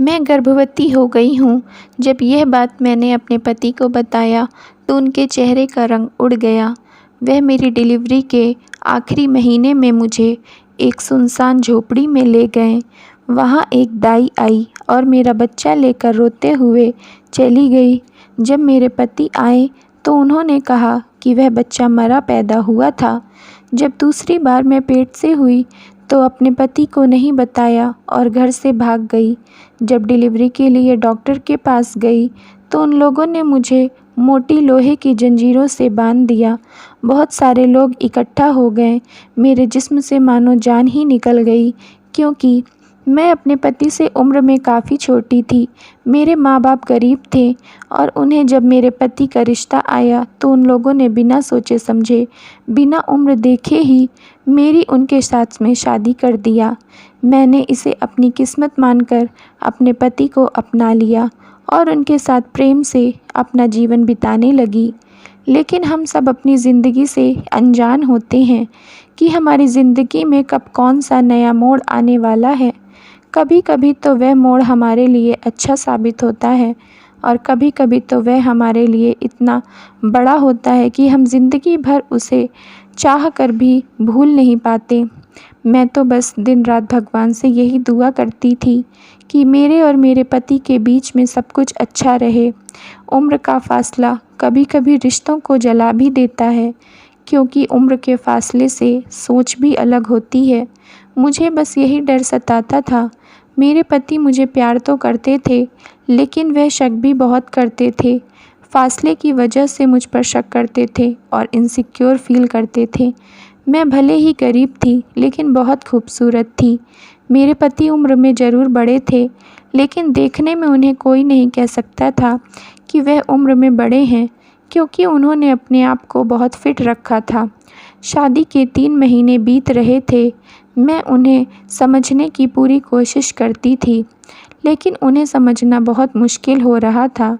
मैं गर्भवती हो गई हूँ। जब यह बात मैंने अपने पति को बताया तो उनके चेहरे का रंग उड़ गया। वह मेरी डिलीवरी के आखिरी महीने में मुझे एक सुनसान झोपड़ी में ले गए। वहाँ एक दाई आई और मेरा बच्चा लेकर रोते हुए चली गई। जब मेरे पति आए तो उन्होंने कहा कि वह बच्चा मरा पैदा हुआ था। जब दूसरी बार मैं पेट से हुई तो अपने पति को नहीं बताया और घर से भाग गई। जब डिलीवरी के लिए डॉक्टर के पास गई तो उन लोगों ने मुझे मोटी लोहे की जंजीरों से बांध दिया। बहुत सारे लोग इकट्ठा हो गए। मेरे जिस्म से मानो जान ही निकल गई, क्योंकि मैं अपने पति से उम्र में काफ़ी छोटी थी। मेरे माँ बाप गरीब थे और उन्हें जब मेरे पति का रिश्ता आया तो उन लोगों ने बिना सोचे समझे, बिना उम्र देखे ही मेरी उनके साथ में शादी कर दिया। मैंने इसे अपनी किस्मत मानकर अपने पति को अपना लिया और उनके साथ प्रेम से अपना जीवन बिताने लगी। लेकिन हम सब अपनी ज़िंदगी से अनजान होते हैं कि हमारी ज़िंदगी में कब कौन सा नया मोड़ आने वाला है। कभी कभी तो वह मोड़ हमारे लिए अच्छा साबित होता है और कभी कभी तो वह हमारे लिए इतना बड़ा होता है कि हम ज़िंदगी भर उसे चाह कर भी भूल नहीं पाते। मैं तो बस दिन रात भगवान से यही दुआ करती थी कि मेरे और मेरे पति के बीच में सब कुछ अच्छा रहे। उम्र का फ़ासला कभी कभी रिश्तों को जला भी देता है, क्योंकि उम्र के फ़ासले से सोच भी अलग होती है। मुझे बस यही डर सताता था। मेरे पति मुझे प्यार तो करते थे, लेकिन वह शक भी बहुत करते थे। फ़ासले की वजह से मुझ पर शक करते थे और इनसिक्योर फील करते थे। मैं भले ही गरीब थी, लेकिन बहुत खूबसूरत थी। मेरे पति उम्र में ज़रूर बड़े थे, लेकिन देखने में उन्हें कोई नहीं कह सकता था कि वह उम्र में बड़े हैं, क्योंकि उन्होंने अपने आप को बहुत फिट रखा था। शादी के 3 महीने बीत रहे थे। मैं उन्हें समझने की पूरी कोशिश करती थी, लेकिन उन्हें समझना बहुत मुश्किल हो रहा था।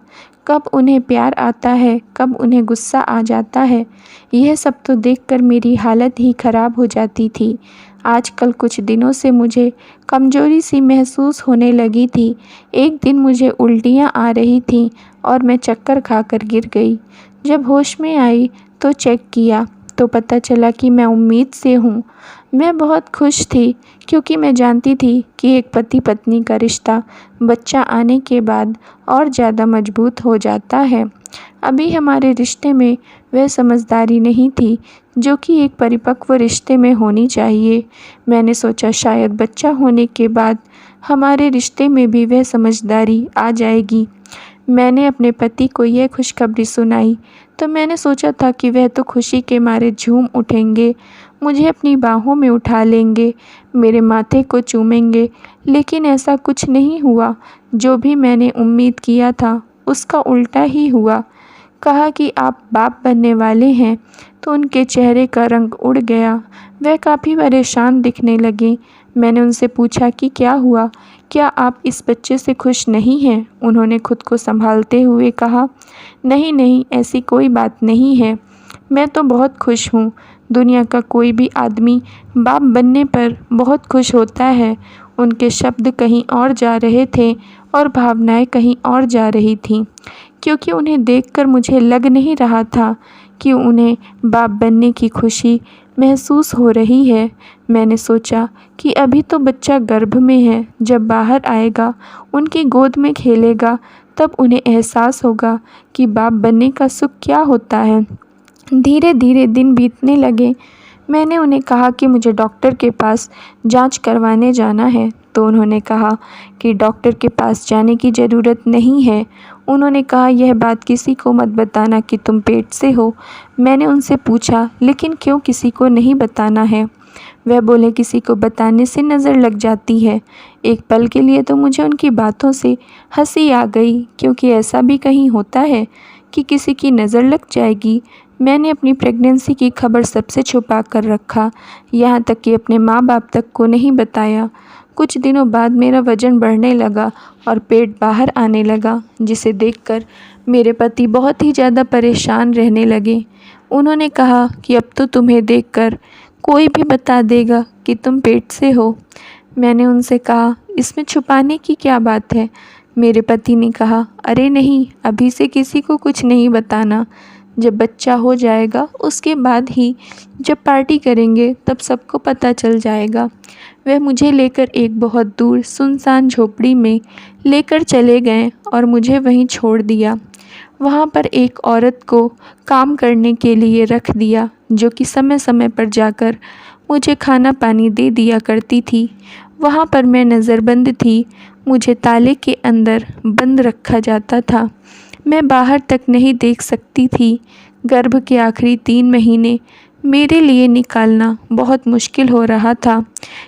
कब उन्हें प्यार आता है, कब उन्हें गुस्सा आ जाता है, यह सब तो देखकर मेरी हालत ही ख़राब हो जाती थी। आजकल कुछ दिनों से मुझे कमज़ोरी सी महसूस होने लगी थी। एक दिन मुझे उल्टियाँ आ रही थीं और मैं चक्कर खाकर गिर गई। जब होश में आई तो चेक किया तो पता चला कि मैं उम्मीद से हूँ। मैं बहुत खुश थी, क्योंकि मैं जानती थी कि एक पति पत्नी का रिश्ता बच्चा आने के बाद और ज़्यादा मजबूत हो जाता है। अभी हमारे रिश्ते में वह समझदारी नहीं थी जो कि एक परिपक्व रिश्ते में होनी चाहिए। मैंने सोचा शायद बच्चा होने के बाद हमारे रिश्ते में भी वह समझदारी आ जाएगी। मैंने अपने पति को यह खुशखबरी सुनाई तो मैंने सोचा था कि वह तो खुशी के मारे झूम उठेंगे, मुझे अपनी बाहों में उठा लेंगे, मेरे माथे को चूमेंगे, लेकिन ऐसा कुछ नहीं हुआ। जो भी मैंने उम्मीद किया था उसका उल्टा ही हुआ। कहा कि आप बाप बनने वाले हैं तो उनके चेहरे का रंग उड़ गया। वह काफ़ी परेशान दिखने लगे। मैंने उनसे पूछा कि क्या हुआ, क्या आप इस बच्चे से खुश नहीं हैं? उन्होंने खुद को संभालते हुए कहा, नहीं नहीं, ऐसी कोई बात नहीं है, मैं तो बहुत खुश हूँ। दुनिया का कोई भी आदमी बाप बनने पर बहुत खुश होता है। उनके शब्द कहीं और जा रहे थे और भावनाएं कहीं और जा रही थीं, क्योंकि उन्हें देखकर मुझे लग नहीं रहा था कि उन्हें बाप बनने की खुशी महसूस हो रही है। मैंने सोचा कि अभी तो बच्चा गर्भ में है, जब बाहर आएगा, उनकी गोद में खेलेगा, तब उन्हें एहसास होगा कि बाप बनने का सुख क्या होता है। धीरे धीरे दिन बीतने लगे। मैंने उन्हें कहा कि मुझे डॉक्टर के पास जांच करवाने जाना है, तो उन्होंने कहा कि डॉक्टर के पास जाने की ज़रूरत नहीं है। उन्होंने कहा, यह बात किसी को मत बताना कि तुम पेट से हो। मैंने उनसे पूछा, लेकिन क्यों किसी को नहीं बताना है? वह बोले, किसी को बताने से नज़र लग जाती है। एक पल के लिए तो मुझे उनकी बातों से हंसी आ गई, क्योंकि ऐसा भी कहीं होता है कि किसी की नज़र लग जाएगी। मैंने अपनी प्रेगनेंसी की खबर सबसे छुपा कर रखा, यहाँ तक कि अपने माँ बाप तक को नहीं बताया। कुछ दिनों बाद मेरा वज़न बढ़ने लगा और पेट बाहर आने लगा, जिसे देखकर मेरे पति बहुत ही ज़्यादा परेशान रहने लगे। उन्होंने कहा कि अब तो तुम्हें देखकर कोई भी बता देगा कि तुम पेट से हो। मैंने उनसे कहा, इसमें छुपाने की क्या बात है? मेरे पति ने कहा, अरे नहीं, अभी से किसी को कुछ नहीं बताना। जब बच्चा हो जाएगा उसके बाद ही जब पार्टी करेंगे तब सबको पता चल जाएगा। वह मुझे लेकर एक बहुत दूर सुनसान झोपड़ी में लेकर चले गए और मुझे वहीं छोड़ दिया। वहाँ पर एक औरत को काम करने के लिए रख दिया, जो कि समय समय पर जाकर मुझे खाना पानी दे दिया करती थी। वहाँ पर मैं नज़रबंद थी, मुझे ताले के अंदर बंद रखा जाता था। मैं बाहर तक नहीं देख सकती थी। गर्भ के आखिरी 3 महीने मेरे लिए निकालना बहुत मुश्किल हो रहा था,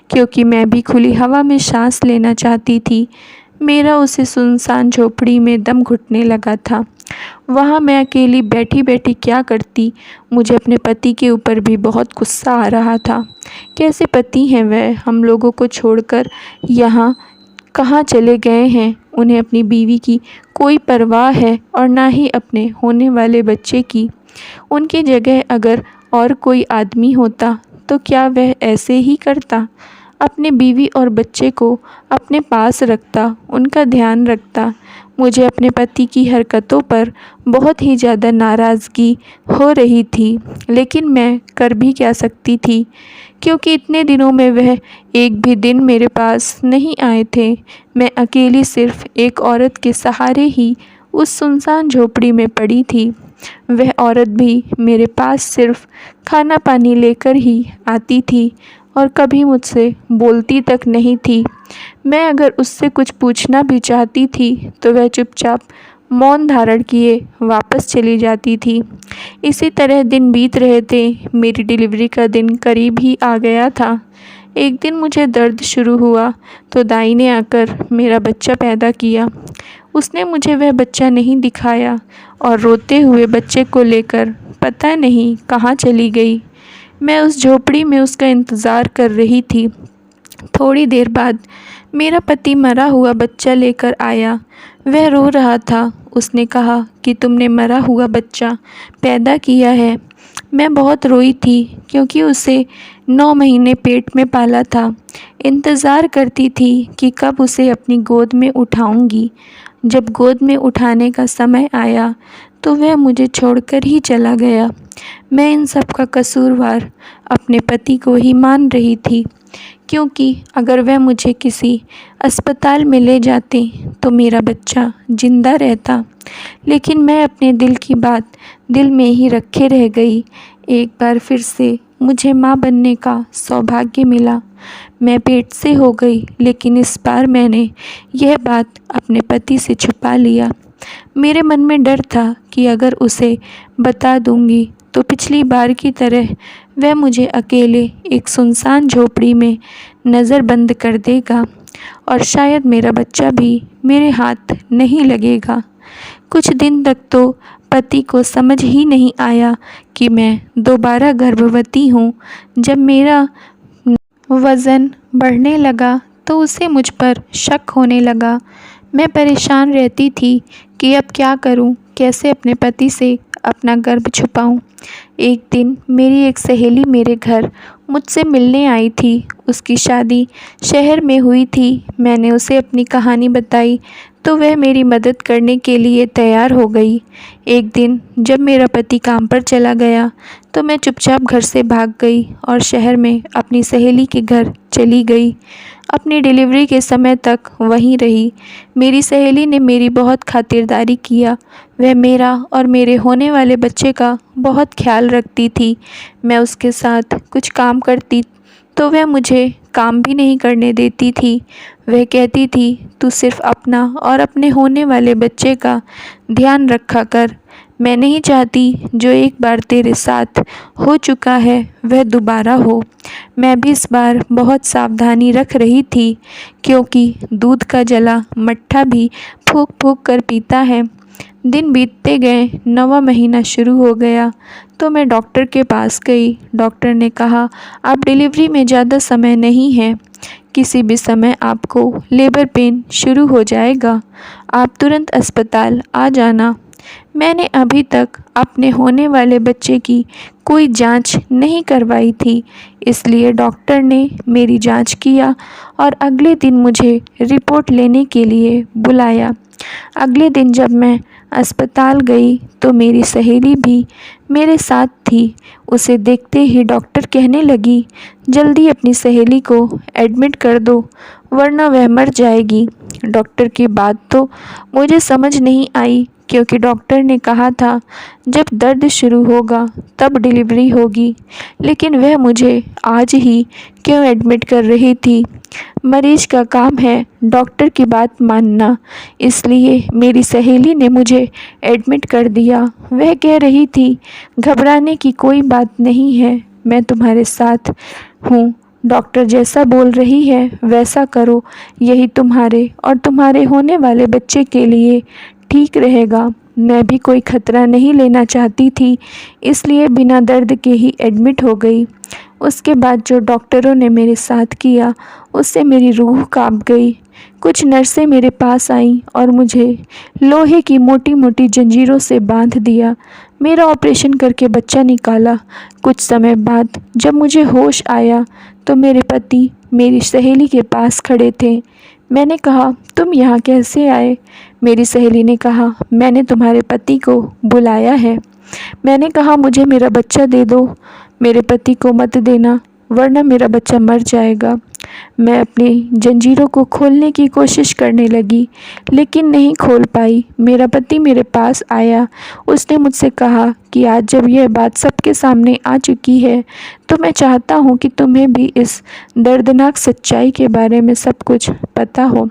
क्योंकि मैं भी खुली हवा में सांस लेना चाहती थी। मेरा उसे सुनसान झोपड़ी में दम घुटने लगा था। वहाँ मैं अकेली बैठी बैठी क्या करती? मुझे अपने पति के ऊपर भी बहुत गुस्सा आ रहा था। कैसे पति हैं वह, हम लोगों को छोड़कर यहाँ कहाँ चले गए हैं? उन्हें अपनी बीवी की कोई परवाह है और ना ही अपने होने वाले बच्चे की। उनकी जगह अगर और कोई आदमी होता तो क्या वह ऐसे ही करता? अपने बीवी और बच्चे को अपने पास रखता, उनका ध्यान रखता। मुझे अपने पति की हरकतों पर बहुत ही ज़्यादा नाराज़गी हो रही थी, लेकिन मैं कर भी क्या सकती थी, क्योंकि इतने दिनों में वह एक भी दिन मेरे पास नहीं आए थे। मैं अकेली सिर्फ एक औरत के सहारे ही उस सुनसान झोपड़ी में पड़ी थी। वह औरत भी मेरे पास सिर्फ खाना पानी लेकर ही आती थी और कभी मुझसे बोलती तक नहीं थी। मैं अगर उससे कुछ पूछना भी चाहती थी तो वह चुपचाप मौन धारण किए वापस चली जाती थी। इसी तरह दिन बीत रहे थे। मेरी डिलीवरी का दिन करीब ही आ गया था। एक दिन मुझे दर्द शुरू हुआ तो दाई ने आकर मेरा बच्चा पैदा किया। उसने मुझे वह बच्चा नहीं दिखाया और रोते हुए बच्चे को लेकर पता नहीं कहाँ चली गई। मैं उस झोपड़ी में उसका इंतज़ार कर रही थी। थोड़ी देर बाद मेरा पति मरा हुआ बच्चा लेकर आया। वह रो रहा था। उसने कहा कि तुमने मरा हुआ बच्चा पैदा किया है। मैं बहुत रोई थी, क्योंकि उसे 9 महीने पेट में पाला था। इंतज़ार करती थी कि कब उसे अपनी गोद में उठाऊंगी। जब गोद में उठाने का समय आया तो वह मुझे छोड़कर ही चला गया। मैं इन सब का कसूरवार अपने पति को ही मान रही थी, क्योंकि अगर वह मुझे किसी अस्पताल में ले जाते तो मेरा बच्चा जिंदा रहता। लेकिन मैं अपने दिल की बात दिल में ही रखे रह गई। एक बार फिर से मुझे माँ बनने का सौभाग्य मिला। मैं पेट से हो गई, लेकिन इस बार मैंने यह बात अपने पति से छुपा लिया। मेरे मन में डर था कि अगर उसे बता दूंगी तो पिछली बार की तरह वह मुझे अकेले एक सुनसान झोपड़ी में नज़रबंद कर देगा और शायद मेरा बच्चा भी मेरे हाथ नहीं लगेगा। कुछ दिन तक तो पति को समझ ही नहीं आया कि मैं दोबारा गर्भवती हूँ। जब मेरा वज़न बढ़ने लगा तो उसे मुझ पर शक होने लगा। मैं परेशान रहती थी कि अब क्या करूं, कैसे अपने पति से अपना गर्भ छुपाऊं। एक दिन मेरी एक सहेली मेरे घर मुझसे मिलने आई थी। उसकी शादी शहर में हुई थी। मैंने उसे अपनी कहानी बताई तो वह मेरी मदद करने के लिए तैयार हो गई। एक दिन जब मेरा पति काम पर चला गया तो मैं चुपचाप घर से भाग गई और शहर में अपनी सहेली के घर चली गई। अपनी डिलीवरी के समय तक वहीं रही। मेरी सहेली ने मेरी बहुत खातिरदारी किया। वह मेरा और मेरे होने वाले बच्चे का बहुत ख्याल रखती थी। मैं उसके साथ कुछ काम करती तो वह मुझे काम भी नहीं करने देती थी। वह कहती थी, तू सिर्फ अपना और अपने होने वाले बच्चे का ध्यान रखा कर। मैं नहीं चाहती जो एक बार तेरे साथ हो चुका है वह दोबारा हो। मैं भी इस बार बहुत सावधानी रख रही थी, क्योंकि दूध का जला मट्ठा भी फूंक फूंक कर पीता है। दिन बीतते गए, 9वां महीना शुरू हो गया तो मैं डॉक्टर के पास गई। डॉक्टर ने कहा, आप डिलीवरी में ज़्यादा समय नहीं है, किसी भी समय आपको लेबर पेन शुरू हो जाएगा, आप तुरंत अस्पताल आ जाना। मैंने अभी तक अपने होने वाले बच्चे की कोई जांच नहीं करवाई थी, इसलिए डॉक्टर ने मेरी जांच किया और अगले दिन मुझे रिपोर्ट लेने के लिए बुलाया। अगले दिन जब मैं अस्पताल गई तो मेरी सहेली भी मेरे साथ थी। उसे देखते ही डॉक्टर कहने लगी, जल्दी अपनी सहेली को एडमिट कर दो वरना वह मर जाएगी। डॉक्टर की बात तो मुझे समझ नहीं आई, क्योंकि डॉक्टर ने कहा था जब दर्द शुरू होगा तब डिलीवरी होगी, लेकिन वह मुझे आज ही क्यों एडमिट कर रही थी। मरीज का काम है डॉक्टर की बात मानना, इसलिए मेरी सहेली ने मुझे एडमिट कर दिया। वह कह रही थी, घबराने की कोई बात नहीं है, मैं तुम्हारे साथ हूँ। डॉक्टर जैसा बोल रही है वैसा करो, यही तुम्हारे और तुम्हारे होने वाले बच्चे के लिए ठीक रहेगा। मैं भी कोई खतरा नहीं लेना चाहती थी, इसलिए बिना दर्द के ही एडमिट हो गई। उसके बाद जो डॉक्टरों ने मेरे साथ किया उससे मेरी रूह कांप गई। कुछ नर्सें मेरे पास आईं और मुझे लोहे की मोटी मोटी जंजीरों से बांध दिया। मेरा ऑपरेशन करके बच्चा निकाला। कुछ समय बाद जब मुझे होश आया तो मेरे पति मेरी सहेली के पास खड़े थे। मैंने कहा, तुम यहाँ कैसे आए? मेरी सहेली ने कहा, मैंने तुम्हारे पति को बुलाया है। मैंने कहा, मुझे मेरा बच्चा दे दो, मेरे पति को मत देना वरना मेरा बच्चा मर जाएगा। मैं अपनी जंजीरों को खोलने की कोशिश करने लगी, लेकिन नहीं खोल पाई। मेरा पति मेरे पास आया। उसने मुझसे कहा कि आज जब यह बात सबके सामने आ चुकी है तो मैं चाहता हूँ कि तुम्हें भी इस दर्दनाक सच्चाई के बारे में सब कुछ पता हो।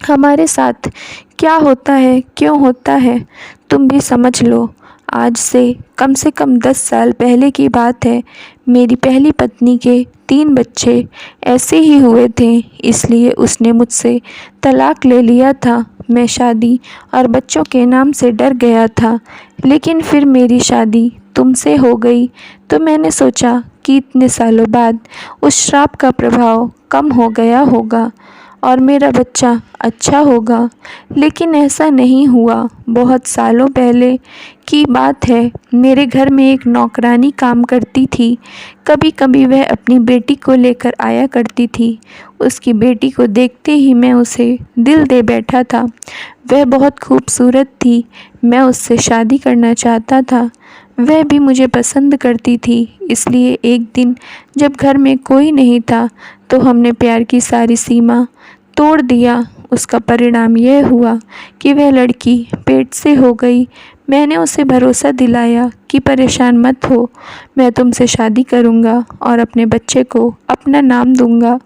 हमारे साथ क्या होता है, क्यों होता है, तुम भी समझ लो। आज से कम 10 साल पहले की बात है। मेरी पहली पत्नी के 3 बच्चे ऐसे ही हुए थे, इसलिए उसने मुझसे तलाक ले लिया था। मैं शादी और बच्चों के नाम से डर गया था, लेकिन फिर मेरी शादी तुमसे हो गई तो मैंने सोचा कि इतने सालों बाद उस श्राप का प्रभाव कम हो गया होगा और मेरा बच्चा अच्छा होगा, लेकिन ऐसा नहीं हुआ। बहुत सालों पहले की बात है। मेरे घर में एक नौकरानी काम करती थी। कभी कभी वह अपनी बेटी को लेकर आया करती थी। उसकी बेटी को देखते ही मैं उसे दिल दे बैठा था। वह बहुत खूबसूरत थी। मैं उससे शादी करना चाहता था। वह भी मुझे पसंद करती थी। इसलिए एक दिन जब घर में कोई नहीं था तो हमने प्यार की सारी सीमा तोड़ दिया। उसका परिणाम यह हुआ कि वह लड़की पेट से हो गई। मैंने उसे भरोसा दिलाया कि परेशान मत हो, मैं तुमसे शादी करूँगा और अपने बच्चे को अपना नाम दूँगा।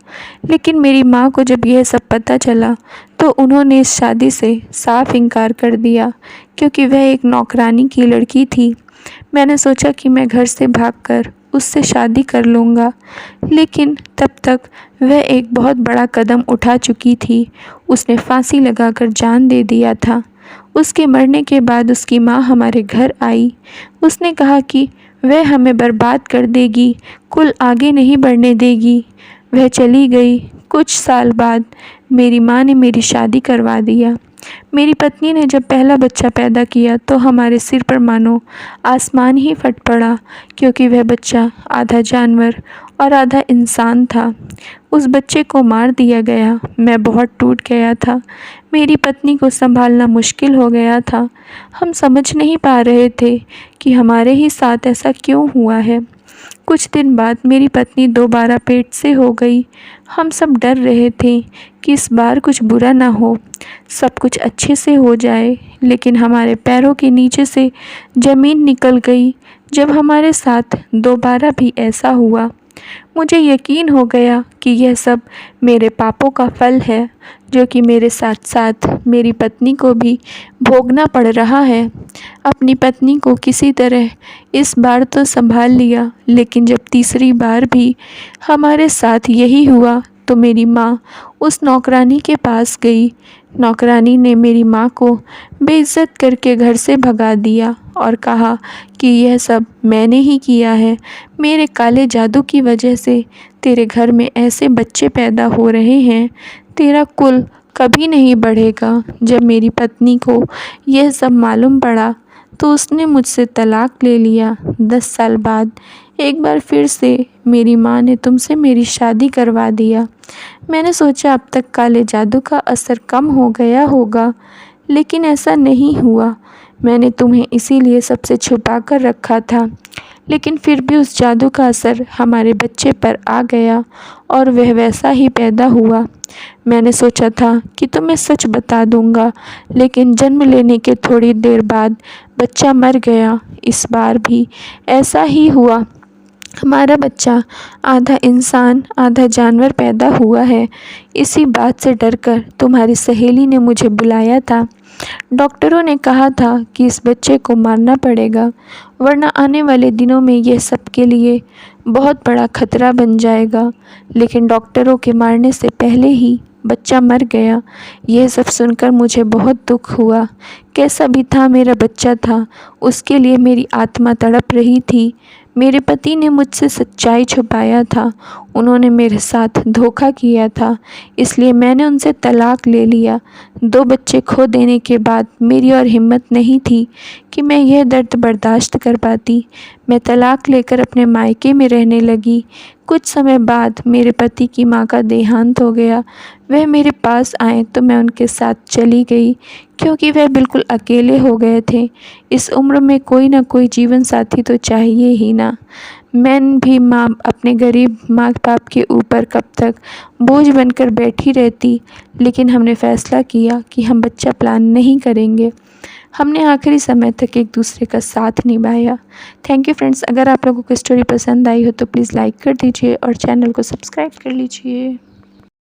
लेकिन मेरी माँ को जब यह सब पता चला तो उन्होंने इस शादी से साफ इनकार कर दिया, क्योंकि वह एक नौकरानी की लड़की थी। मैंने सोचा कि मैं घर से भागकर उससे शादी कर लूँगा, लेकिन तब तक वह एक बहुत बड़ा कदम उठा चुकी थी। उसने फांसी लगाकर जान दे दिया था। उसके मरने के बाद उसकी माँ हमारे घर आई। उसने कहा कि वह हमें बर्बाद कर देगी, कुल आगे नहीं बढ़ने देगी। वह चली गई। कुछ साल बाद मेरी माँ ने मेरी शादी करवा दिया। मेरी पत्नी ने जब पहला बच्चा पैदा किया तो हमारे सिर पर मानो आसमान ही फट पड़ा, क्योंकि वह बच्चा आधा जानवर और आधा इंसान था। उस बच्चे को मार दिया गया। मैं बहुत टूट गया था। मेरी पत्नी को संभालना मुश्किल हो गया था। हम समझ नहीं पा रहे थे कि हमारे ही साथ ऐसा क्यों हुआ है। कुछ दिन बाद मेरी पत्नी दोबारा पेट से हो गई। हम सब डर रहे थे कि इस बार कुछ बुरा ना हो, सब कुछ अच्छे से हो जाए, लेकिन हमारे पैरों के नीचे से ज़मीन निकल गई जब हमारे साथ दोबारा भी ऐसा हुआ। मुझे यकीन हो गया कि यह सब मेरे पापों का फल है, जो कि मेरे साथ साथ मेरी पत्नी को भी भोगना पड़ रहा है। अपनी पत्नी को किसी तरह इस बार तो संभाल लिया, लेकिन जब तीसरी बार भी हमारे साथ यही हुआ तो मेरी माँ उस नौकरानी के पास गई। नौकरानी ने मेरी माँ को बेइज्जत करके घर से भगा दिया और कहा कि यह सब मैंने ही किया है। मेरे काले जादू की वजह से तेरे घर में ऐसे बच्चे पैदा हो रहे हैं, तेरा कुल कभी नहीं बढ़ेगा। जब मेरी पत्नी को यह सब मालूम पड़ा तो उसने मुझसे तलाक ले लिया। 10 साल बाद एक बार फिर से मेरी माँ ने तुमसे मेरी शादी करवा दिया। मैंने सोचा अब तक काले जादू का असर कम हो गया होगा, लेकिन ऐसा नहीं हुआ। मैंने तुम्हें इसीलिए सबसे छुपा कर रखा था, लेकिन फिर भी उस जादू का असर हमारे बच्चे पर आ गया और वह वैसा ही पैदा हुआ। मैंने सोचा था कि तुम्हें सच बता दूंगा, लेकिन जन्म लेने के थोड़ी देर बाद बच्चा मर गया। इस बार भी ऐसा ही हुआ। हमारा बच्चा आधा इंसान आधा जानवर पैदा हुआ है। इसी बात से डरकर तुम्हारी सहेली ने मुझे बुलाया था। डॉक्टरों ने कहा था कि इस बच्चे को मारना पड़ेगा, वरना आने वाले दिनों में यह सबके लिए बहुत बड़ा खतरा बन जाएगा। लेकिन डॉक्टरों के मारने से पहले ही बच्चा मर गया। यह सब सुनकर मुझे बहुत दुख हुआ। कैसा भी था मेरा बच्चा था, उसके लिए मेरी आत्मा तड़प रही थी। मेरे पति ने मुझसे सच्चाई छुपाया था। उन्होंने मेरे साथ धोखा किया था, इसलिए मैंने उनसे तलाक ले लिया। 2 बच्चे खो देने के बाद मेरी और हिम्मत नहीं थी कि मैं यह दर्द बर्दाश्त कर पाती। मैं तलाक लेकर अपने मायके में रहने लगी। कुछ समय बाद मेरे पति की माँ का देहांत हो गया। वह मेरे पास आए तो मैं उनके साथ चली गई, क्योंकि वह बिल्कुल अकेले हो गए थे। इस उम्र में कोई ना कोई जीवन साथी तो चाहिए ही ना। मैं भी अपने गरीब माँ बाप के ऊपर कब तक बोझ बनकर बैठी रहती, लेकिन हमने फ़ैसला किया कि हम बच्चा प्लान नहीं करेंगे। हमने आखिरी समय तक एक दूसरे का साथ निभाया। Thank you friends. अगर आप लोगों को स्टोरी पसंद आई हो तो प्लीज़ लाइक कर दीजिए और चैनल को सब्सक्राइब कर लीजिए।